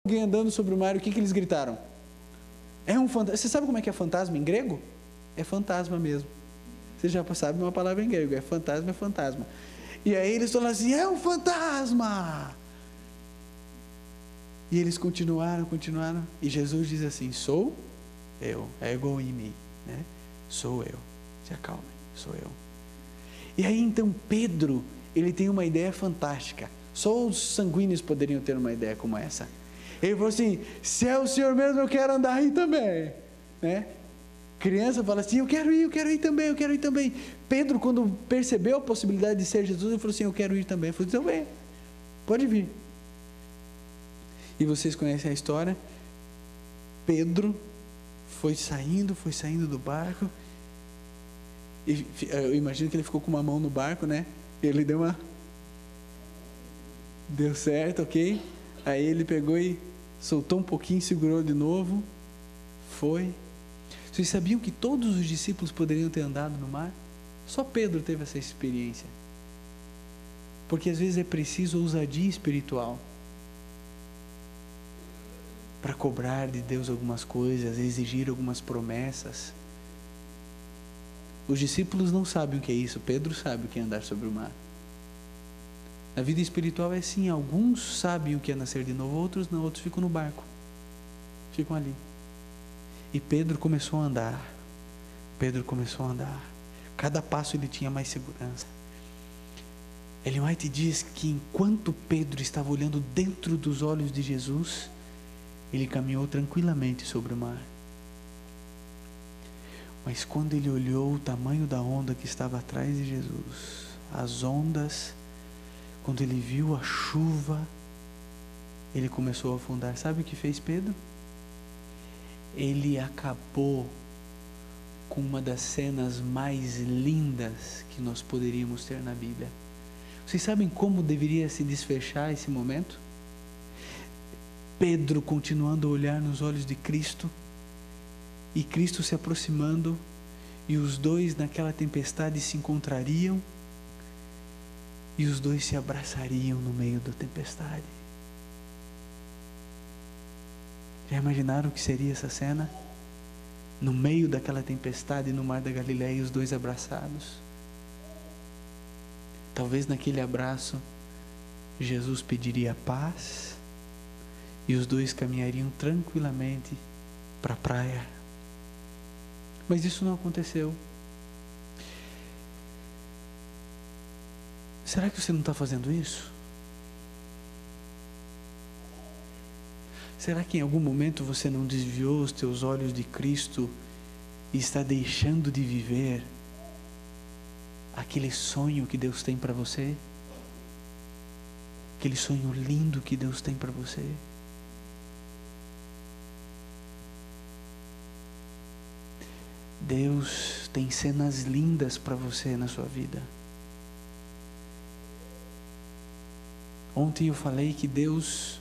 alguém andando sobre o mar, o que eles gritaram? É um fantasma. Você sabe como é que é fantasma em grego? É fantasma mesmo. Você já sabe uma palavra em grego, é fantasma, é fantasma. E aí eles falam assim, é um fantasma! E eles continuaram, e Jesus diz assim, sou eu, ego eimi, né? Sou eu, se acalme, sou eu. E aí então Pedro, ele tem uma ideia fantástica, só os sanguíneos poderiam ter uma ideia como essa. Ele falou assim, se é o Senhor mesmo, eu quero andar aí também, né? Criança fala assim, eu quero ir também. Pedro, quando percebeu a possibilidade de ser Jesus, ele falou assim, eu quero ir também. Ele falou, então vem, pode vir. E vocês conhecem a história? Pedro foi saindo do barco, e eu imagino que ele ficou com uma mão no barco, né? Ele deu certo, ok? Aí ele pegou e soltou um pouquinho, segurou de novo, foi. Vocês sabiam que todos os discípulos poderiam ter andado no mar? Só Pedro teve essa experiência. Porque às vezes é preciso ousadia espiritual para cobrar de Deus algumas coisas, exigir algumas promessas. Os discípulos não sabem o que é isso, Pedro sabe o que é andar sobre o mar. Na vida espiritual é assim, alguns sabem o que é nascer de novo, outros não, outros ficam no barco, ficam ali. E Pedro começou a andar, cada passo ele tinha mais segurança. Ellen White diz que enquanto Pedro estava olhando dentro dos olhos de Jesus, ele caminhou tranquilamente sobre o mar. Mas quando ele olhou o tamanho da onda que estava atrás de Jesus, as ondas, quando ele viu a chuva, ele começou a afundar. Sabe o que fez Pedro? Ele acabou com uma das cenas mais lindas que nós poderíamos ter na Bíblia. Vocês sabem como deveria se desfechar esse momento? Pedro continuando a olhar nos olhos de Cristo, e Cristo se aproximando, e os dois naquela tempestade se encontrariam, e os dois se abraçariam no meio da tempestade. Já imaginaram o que seria essa cena? No meio daquela tempestade no mar da Galileia, os dois abraçados. Talvez naquele abraço Jesus pediria paz e os dois caminhariam tranquilamente para a praia. Mas isso não aconteceu. Será que você não está fazendo isso? Será que em algum momento você não desviou os teus olhos de Cristo e está deixando de viver aquele sonho que Deus tem para você? Aquele sonho lindo que Deus tem para você? Deus tem cenas lindas para você na sua vida. Ontem eu falei que Deus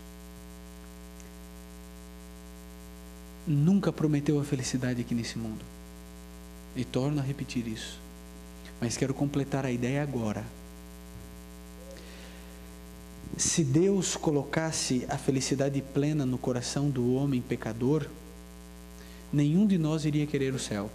nunca prometeu a felicidade aqui nesse mundo. E torno a repetir isso. Mas quero completar a ideia agora. Se Deus colocasse a felicidade plena no coração do homem pecador, nenhum de nós iria querer o céu.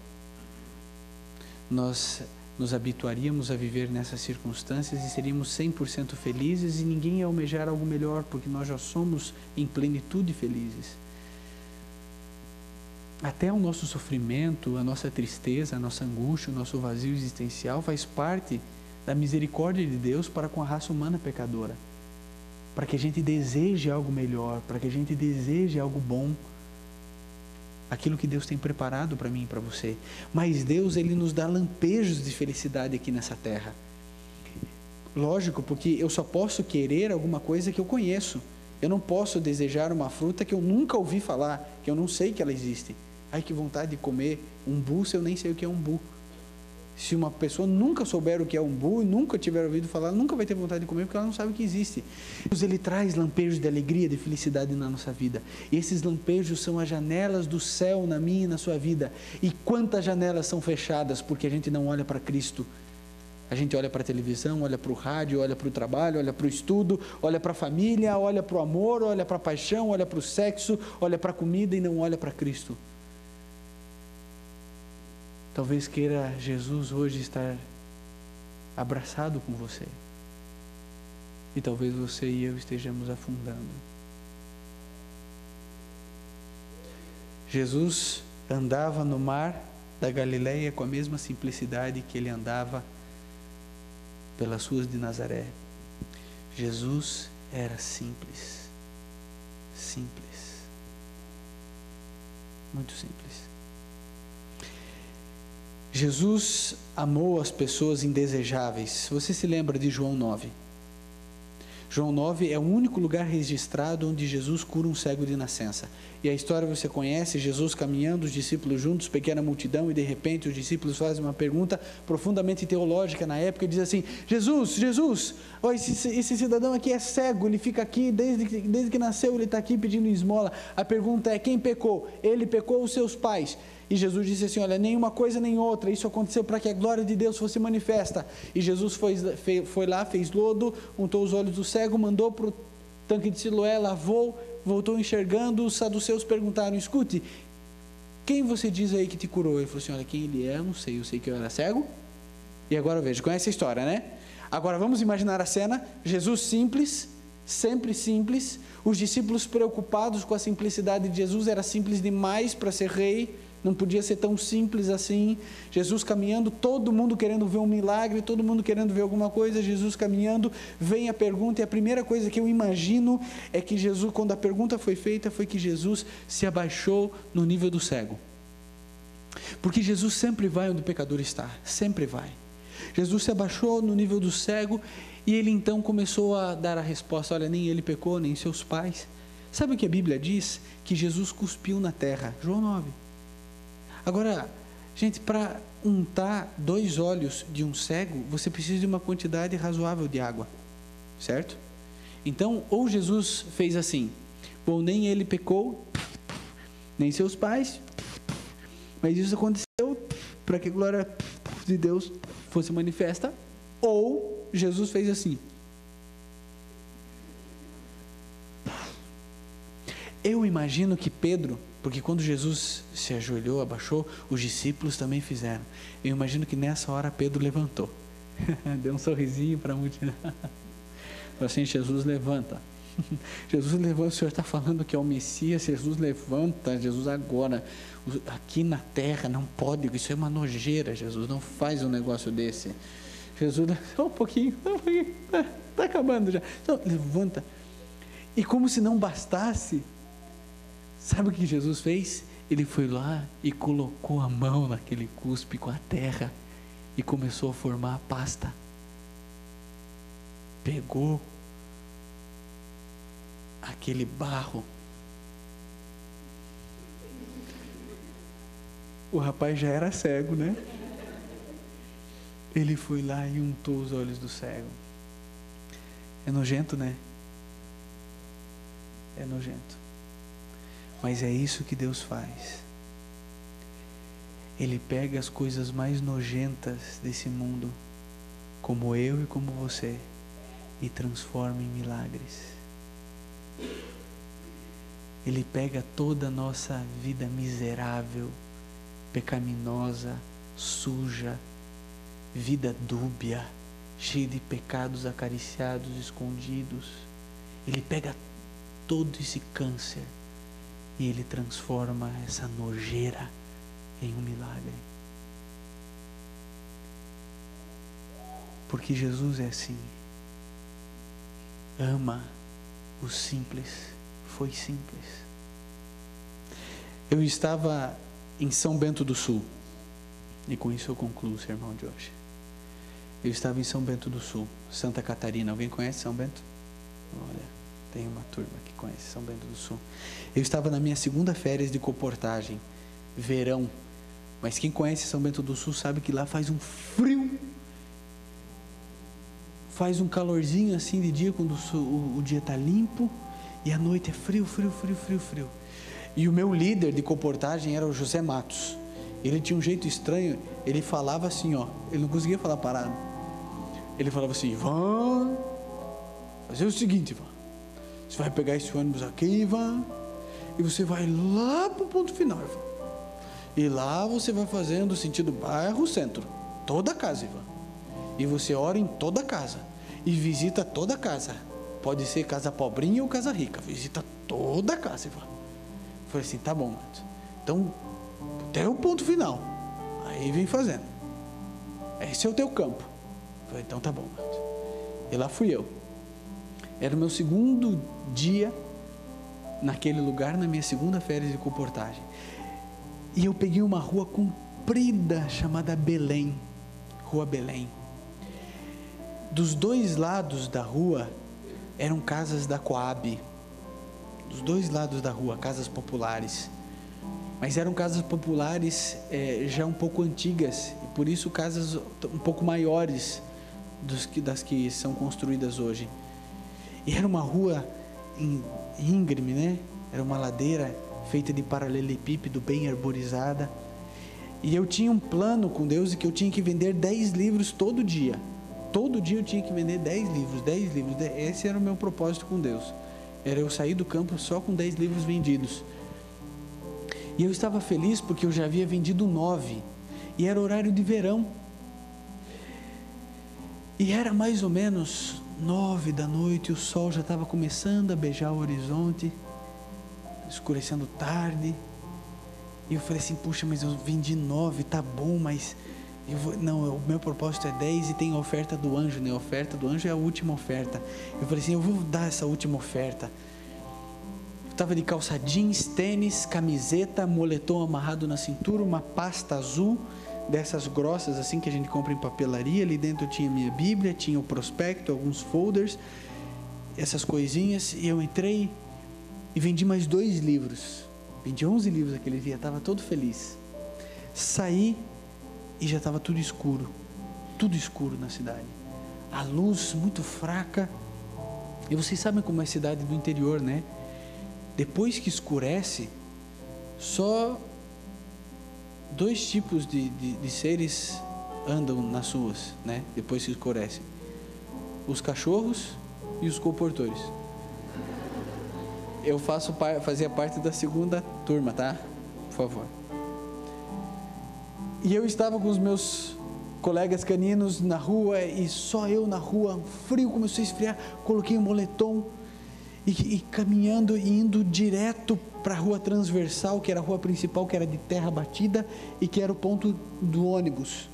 Nós nos habituaríamos a viver nessas circunstâncias e seríamos 100% felizes, e ninguém ia almejar algo melhor, porque nós já somos em plenitude felizes. Até o nosso sofrimento, a nossa tristeza, a nossa angústia, o nosso vazio existencial faz parte da misericórdia de Deus para com a raça humana pecadora. Para que a gente deseje algo melhor, para que a gente deseje algo bom. Aquilo que Deus tem preparado para mim e para você. Mas Deus, Ele nos dá lampejos de felicidade aqui nessa terra. Lógico, porque eu só posso querer alguma coisa que eu conheço. Eu não posso desejar uma fruta que eu nunca ouvi falar, que eu não sei que ela existe. Ai, que vontade de comer umbu se eu nem sei o que é umbu. Se uma pessoa nunca souber o que é umbu e nunca tiver ouvido falar, nunca vai ter vontade de comer, porque ela não sabe que existe. Deus, Ele traz lampejos de alegria, de felicidade na nossa vida. E esses lampejos são as janelas do céu na minha e na sua vida. E quantas janelas são fechadas porque a gente não olha para Cristo? A gente olha para a televisão, olha para o rádio, olha para o trabalho, olha para o estudo, olha para a família, olha para o amor, olha para a paixão, olha para o sexo, olha para a comida e não olha para Cristo. Talvez queira Jesus hoje estar abraçado com você. E talvez você e eu estejamos afundando. Jesus andava no mar da Galileia com a mesma simplicidade que ele andava pelas ruas de Nazaré. Jesus era simples. Simples. Muito simples. Jesus amou as pessoas indesejáveis. Você se lembra de João 9? João 9 é o único lugar registrado onde Jesus cura um cego de nascença. E a história você conhece, Jesus caminhando, os discípulos juntos, pequena multidão, e de repente os discípulos fazem uma pergunta profundamente teológica na época, e diz assim: Jesus, ó, esse cidadão aqui é cego, ele fica aqui, desde que nasceu ele está aqui pedindo esmola. A pergunta é: quem pecou? Ele pecou ou seus pais? E Jesus disse assim: olha, nem uma coisa nem outra, isso aconteceu para que a glória de Deus fosse manifesta. E Jesus foi lá, fez lodo, untou os olhos do cego, mandou para o tanque de Siloé, lavou, voltou enxergando. Os saduceus perguntaram: escute, quem você diz aí que te curou? Ele falou assim: olha, quem ele é, eu não sei, eu sei que eu era cego. E agora veja, conhece a história, né? Agora vamos imaginar a cena: Jesus simples, sempre simples, os discípulos preocupados com a simplicidade de Jesus, era simples demais para ser rei, não podia ser tão simples assim. Jesus caminhando, todo mundo querendo ver um milagre, todo mundo querendo ver alguma coisa. Jesus caminhando, vem a pergunta, e a primeira coisa que eu imagino é que Jesus, quando a pergunta foi feita, foi que Jesus se abaixou no nível do cego. Porque Jesus sempre vai onde o pecador está, sempre vai. Jesus se abaixou no nível do cego, e ele então começou a dar a resposta: olha, nem ele pecou, nem seus pais. Sabe o que a Bíblia diz? Que Jesus cuspiu na terra. João 9. Agora, gente, para untar 2 olhos de um cego, você precisa de uma quantidade razoável de água, certo? Então, ou Jesus fez assim: bom, nem ele pecou, nem seus pais, mas isso aconteceu para que a glória de Deus fosse manifesta, ou Jesus fez assim. Eu imagino que Pedro, porque quando Jesus se ajoelhou, abaixou, os discípulos também fizeram. Eu imagino que nessa hora Pedro levantou. Deu um sorrisinho para a multidão. Falou assim: Jesus levanta. Jesus levanta, o Senhor está falando que é o Messias, Jesus levanta, Jesus agora. Aqui na terra não pode, isso é uma nojeira, Jesus, não faz um negócio desse. Jesus, só um pouquinho, está acabando já. Então, levanta. E como se não bastasse, sabe o que Jesus fez? Ele foi lá e colocou a mão naquele cuspe com a terra e começou a formar a pasta. Pegou aquele barro. O rapaz já era cego, né? Ele foi lá e untou os olhos do cego. É nojento, né? É nojento. Mas é isso que Deus faz. Ele pega as coisas mais nojentas desse mundo, como eu e como você, e transforma em milagres. Ele pega toda a nossa vida miserável, pecaminosa, suja, vida dúbia, cheia de pecados acariciados, escondidos. Ele pega todo esse câncer e ele transforma essa nojeira em um milagre. Porque Jesus é assim. Ama o simples, foi simples. Eu estava em São Bento do Sul, e com isso eu concluo o sermão de hoje. Eu estava em São Bento do Sul, Santa Catarina. Alguém conhece São Bento? Olha, tem uma turma que conhece São Bento do Sul. Eu estava na minha segunda férias de coportagem, verão. Mas quem conhece São Bento do Sul sabe que lá faz um frio. Faz um calorzinho assim de dia, quando o dia está limpo, e à noite é frio. E o meu líder de coportagem era o José Matos. Ele tinha um jeito estranho, ele falava assim, ó, ele não conseguia falar parado. Ele falava assim: Ivan, fazer o seguinte, Ivan, você vai pegar esse ônibus aqui, Ivan, e você vai lá para o ponto final, Ivan. E lá você vai fazendo sentido bairro, centro, toda a casa, Ivan. E você ora em toda a casa e visita toda a casa. Pode ser casa pobrinha ou casa rica, visita toda a casa, Ivan. Eu falei assim: tá bom, Matos. Então, até o ponto final. Aí vem fazendo. Esse é o teu campo. Eu falei: então tá bom, Matos. E lá fui eu. Era o meu segundo dia naquele lugar, na minha segunda férias de comportagem. E eu peguei uma rua comprida chamada Belém, Rua Belém. Dos dois lados da rua eram casas da Coab. Dos dois lados da rua, casas populares. Mas eram casas populares já um pouco antigas, e por isso casas um pouco maiores das que são construídas hoje. E era uma rua íngreme, né? Era uma ladeira feita de paralelepípedo, bem arborizada. E eu tinha um plano com Deus de que eu tinha que vender 10 livros todo dia. Todo dia eu tinha que vender 10 livros. Esse era o meu propósito com Deus. Era eu sair do campo só com 10 livros vendidos. E eu estava feliz porque eu já havia vendido 9. E era horário de verão. E era mais ou menos 9 da noite, o sol já estava começando a beijar o horizonte, escurecendo tarde. E eu falei assim: puxa, mas eu vendi 9, tá bom, mas não, o meu propósito é 10 e tem a oferta do anjo, né? A oferta do anjo é a última oferta. Eu falei assim: eu vou dar essa última oferta. Eu estava de calça jeans, tênis, camiseta, moletom amarrado na cintura, uma pasta azul, dessas grossas assim que a gente compra em papelaria. Ali dentro tinha minha Bíblia, tinha o prospecto, alguns folders, essas coisinhas. E eu entrei e vendi mais 2 livros. Vendi 11 livros aquele dia, estava todo feliz. Saí e já estava tudo escuro na cidade. A luz muito fraca. E vocês sabem como é a cidade do interior, né? Depois que escurece, só 2 tipos de seres andam nas ruas, né? Depois que escurece: os cachorros e os comportores. Eu fazia parte da segunda turma, tá? Por favor. E eu estava com os meus colegas caninos na rua, e só eu na rua. O frio começou a esfriar, coloquei um moletom e caminhando e indo direto para a rua transversal, que era a rua principal, que era de terra batida e que era o ponto do ônibus.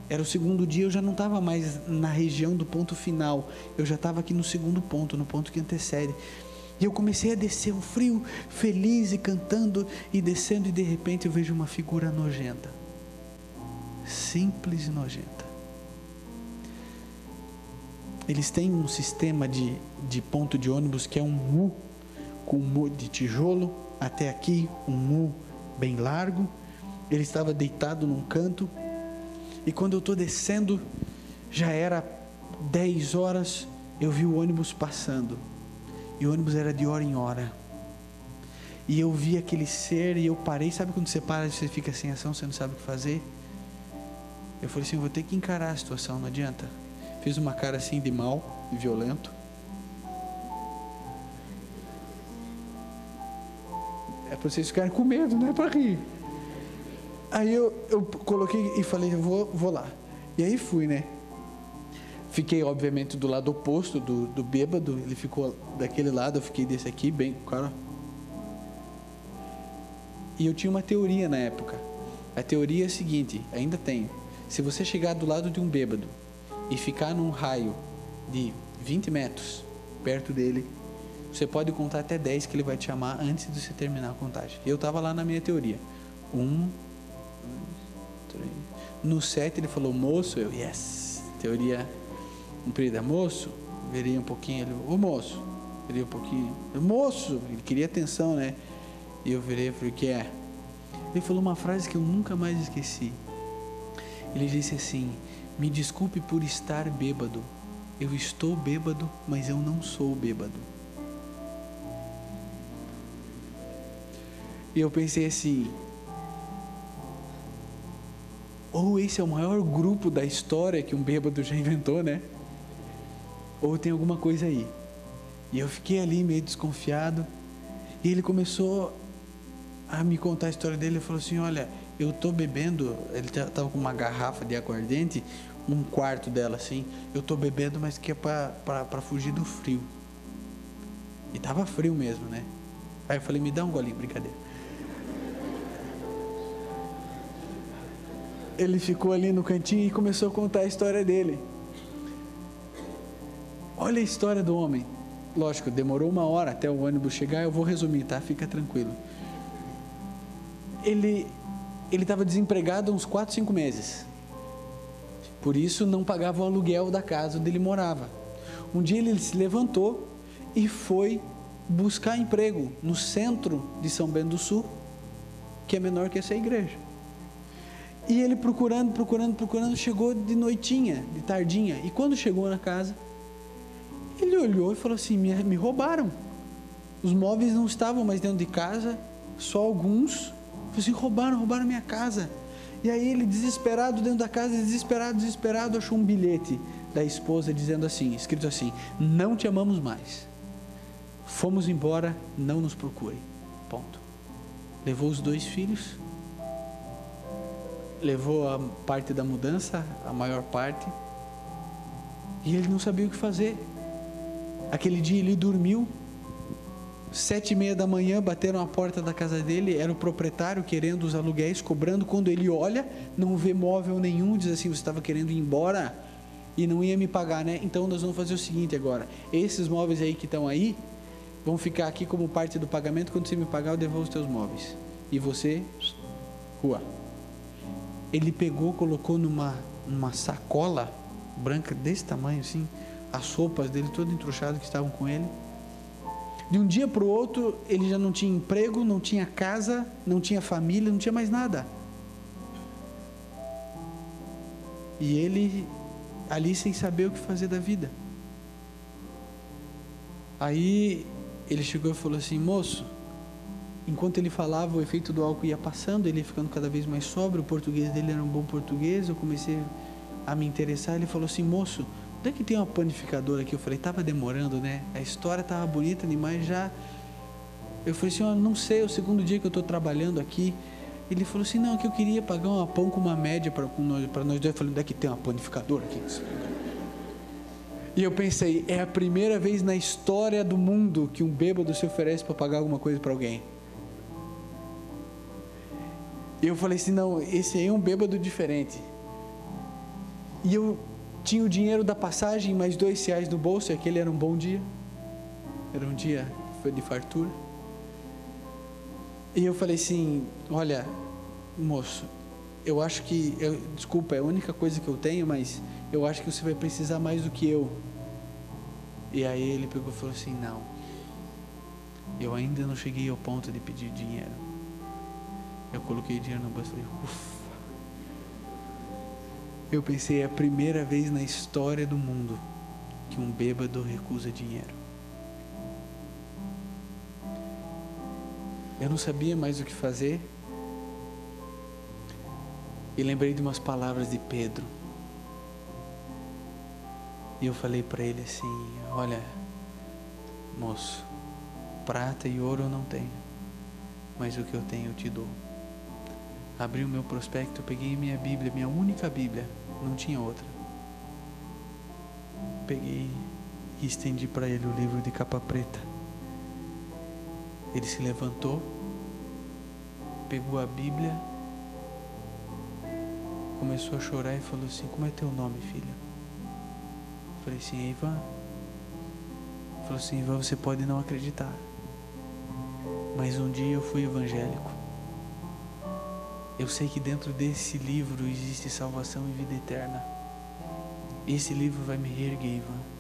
Era o segundo dia, eu já não estava mais na região do ponto final, eu já estava aqui no segundo ponto, no ponto que antecede. E eu comecei a descer, o frio, feliz e cantando e descendo, e de repente eu vejo uma figura nojenta, simples e nojenta. Eles têm um sistema de ponto de ônibus que é um U, com um U de tijolo até aqui, um U bem largo. Ele estava deitado num canto, e quando eu estou descendo, já era 10 horas, eu vi o ônibus passando, e o ônibus era de hora em hora, e eu vi aquele ser, e eu parei. Sabe quando você para, você fica sem ação, você não sabe o que fazer? Eu falei assim: eu vou ter que encarar a situação, não adianta. Fiz uma cara assim de mal, de violento. É para vocês ficarem com medo, não é para rir. Aí eu coloquei e falei: eu vou lá. E aí fui, né? Fiquei, obviamente, do lado oposto do bêbado. Ele ficou daquele lado, eu fiquei desse aqui, bem, cara. E eu tinha uma teoria na época. A teoria é a seguinte, ainda tenho: se você chegar do lado de um bêbado e ficar num raio de 20 metros perto dele, você pode contar até 10 que ele vai te chamar antes de você terminar a contagem. Eu estava lá na minha teoria. 1, 2, 3. No 7 ele falou: moço. Eu: yes. Teoria cumprida. Moço. Virei um pouquinho. Ele: ô moço. Virei um pouquinho. Moço. Ele queria atenção, né? E eu virei e falei: o que é? Ele falou uma frase que eu nunca mais esqueci. Ele disse assim: me desculpe por estar bêbado. Eu estou bêbado, mas eu não sou bêbado. E eu pensei assim: ou esse é o maior grupo da história que um bêbado já inventou, né? ou tem alguma coisa aí. E eu fiquei ali meio desconfiado, e ele começou a me contar a história dele. Ele falou assim: olha, eu estou bebendo, ele estava com uma garrafa de aguardente, um quarto dela assim, eu estou bebendo, mas que é para fugir do frio. E estava frio mesmo, né? Aí eu falei: me dá um golinho, brincadeira. Ele ficou ali no cantinho e começou a contar a história dele. Olha a história do homem. Lógico, demorou 1 hora até o ônibus chegar, eu vou resumir, tá? Fica tranquilo. Ele estava desempregado há uns 4, 5 meses. Por isso não pagava o aluguel da casa onde ele morava. Um dia ele se levantou e foi buscar emprego no centro de São Bento do Sul, que é menor que essa igreja. E ele procurando, chegou de noitinha, de tardinha. E quando chegou na casa, ele olhou e falou assim: me roubaram. Os móveis não estavam mais dentro de casa, só alguns. Falei assim: roubaram minha casa. E aí ele, desesperado dentro da casa, desesperado, achou um bilhete da esposa dizendo assim, escrito assim: não te amamos mais. Fomos embora, não nos procure. Ponto. Levou os 2 filhos, levou a parte da mudança, a maior parte, e ele não sabia o que fazer. Aquele dia ele dormiu, 7h30 da manhã, bateram a porta da casa dele, era o proprietário querendo os aluguéis, cobrando. Quando ele olha, não vê móvel nenhum, diz assim: você estava querendo ir embora e não ia me pagar, né? Então nós vamos fazer o seguinte agora, esses móveis aí que estão aí, vão ficar aqui como parte do pagamento, quando você me pagar eu devolvo os teus móveis. E você, rua. Ele pegou, colocou numa sacola branca desse tamanho assim, as roupas dele todo entruxado que estavam com ele. De um dia para o outro, ele já não tinha emprego, não tinha casa, não tinha família, não tinha mais nada. E ele ali sem saber o que fazer da vida. Aí ele chegou e falou assim: moço, enquanto ele falava, o efeito do álcool ia passando, ele ia ficando cada vez mais sóbrio, o português dele era um bom português, eu comecei a me interessar. Ele falou assim: moço, onde é que tem uma panificadora aqui? Eu falei: estava demorando, né? A história estava bonita demais já. Eu falei assim: não sei, é o 2º dia que eu estou trabalhando aqui. Ele falou assim: não, que eu queria pagar um pão com uma média para nós 2. Eu falei: onde é que tem uma panificadora aqui? E eu pensei: é a primeira vez na história do mundo que um bêbado se oferece para pagar alguma coisa para alguém. E eu falei assim: não, esse aí é um bêbado diferente. E eu tinha o dinheiro da passagem, mais R$2 no bolso, e aquele era um bom dia. Era um dia de fartura. E eu falei assim: olha, moço, eu acho que, desculpa, é a única coisa que eu tenho, mas eu acho que você vai precisar mais do que eu. E aí ele pegou e falou assim: não, eu ainda não cheguei ao ponto de pedir dinheiro. Eu coloquei dinheiro no bolso e falei: ufa. Eu pensei: é a primeira vez na história do mundo que um bêbado recusa dinheiro. Eu não sabia mais o que fazer. E lembrei de umas palavras de Pedro. E eu falei para ele assim: olha, moço, prata e ouro eu não tenho, mas o que eu tenho eu te dou. Abri o meu prospecto, peguei minha Bíblia, minha única Bíblia, não tinha outra. Peguei e estendi para ele o livro de capa preta. Ele se levantou, pegou a Bíblia, começou a chorar e falou assim: como é teu nome, filho? Eu falei assim: Ivan. Ele falou assim: Ivan, você pode não acreditar, mas um dia eu fui evangélico. Eu sei que dentro desse livro existe salvação e vida eterna. Esse livro vai me reerguer, Ivan.